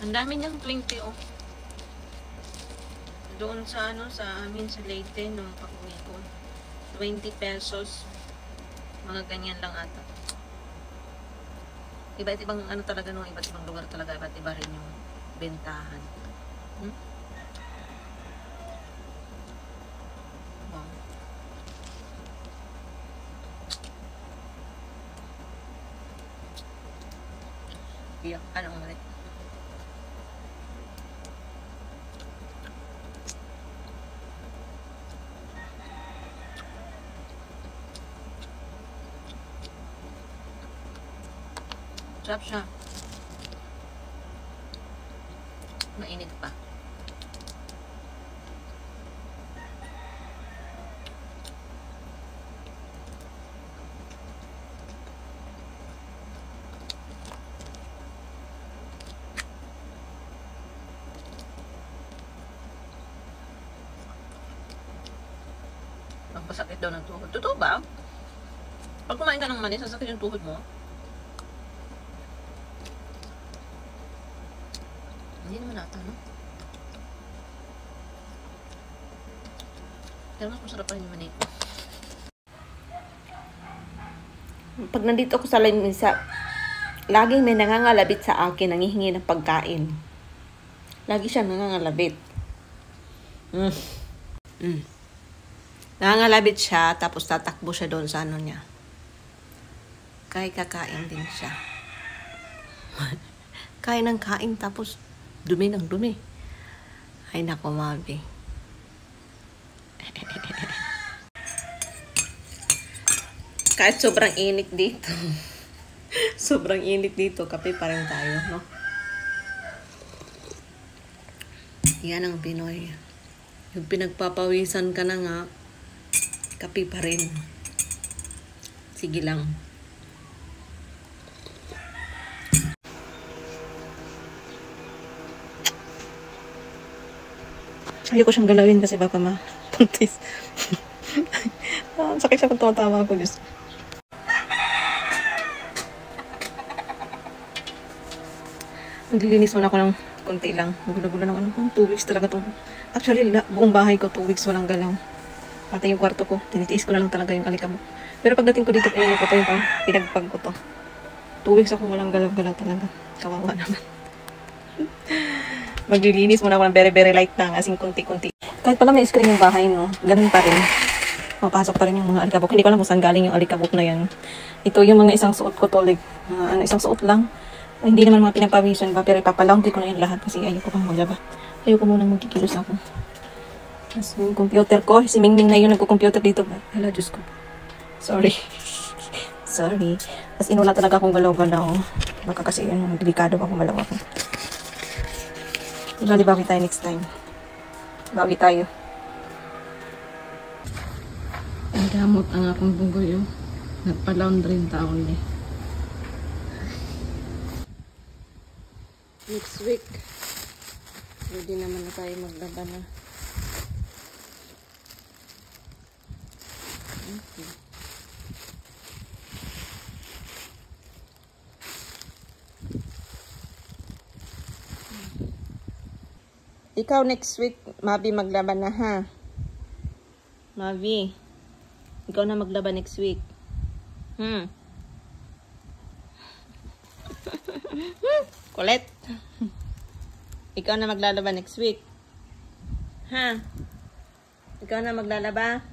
Ang dami niyang 20 oh. Doon sa ano, sa amin sa Leyte nung pag-uwi ko. 20 pesos. Mga ganyan lang ata. Iba't ibang ano talaga no, iba't ibang lugar talaga, iba't iba rin yung bentahan. Wow. Iyak, anong ulit? Sarap siya. Mainit pa. Magpasakit daw ng tuhod. Totoo ba? Pag kumain ka ng mani, sasakit yung tuhod mo? Hindi naman ata, no? Pero mas masarap pa rin yung mani. Pag nandito ako sa Lanisa, laging may nangangalabit sa akin, nangihingi ng pagkain. Lagi siya nangangalabit. Nangangalabit siya, tapos tatakbo siya doon sa ano niya. Kaya kakain din siya. Kain ng kain, tapos dumi ng dumi. Ay nako, Mabi. Kahit sobrang init dito. Sobrang init dito, kape pa rin tayo, no? Yan ang Pinoy. Yung pinagpapawisan ka na nga, kape pa rin. Sige lang. Ayoko siyang galawin kasi baka mapuntis. Sakit siya kung tumatawa ako, Diyos. Naglilinis muna ako ng konti lang. Gula-gula ng 2 weeks talaga to. Actually, buong bahay ko 2 weeks walang galaw. Pati yung kwarto ko, tinitiis ko na lang talaga yung alikabok. Pero pagdating ko dito, pinili ko to yung pinagpag ko to. 2 weeks ako walang galaw-galaw talaga. Kawawa naman. Maglilinis muna ako ng very light lang, asing konti-konti. Kahit pala may screen yung bahay, no? Ganun pa rin. Mapasok pa rin yung mga alikabok. Hindi ko alam kung saan galing yung alikabok na yan. Ito yung mga isang suot ko to, like, isang suot lang. Ay, hindi naman mga pinagpawisan ba, pero ipapalaundry ko na yung lahat kasi ayoko pang maglaba. Ayoko muna magkikilos ako. Tapos yung computer ko, si Mingming na yun nagko-computer dito ba? Hala, Diyos ko. Sorry. Sorry. Tapos inula talaga akong galaw-galaw. Baka kasi yun, delikado ako malaw ako. Diba, bawi tayo next time. Bawi tayo. Ang gamot ang akong bugoy, oh. Nagpa-laundry yung taon niya. Next week, ready naman na tayo maglaba na. Okay. Ikaw next week, Mabi, maglaban na ha. Mabi, ikaw na maglaban next week. Kulit. Ikaw na maglalaban next week. Ha? Ikaw na maglalaba?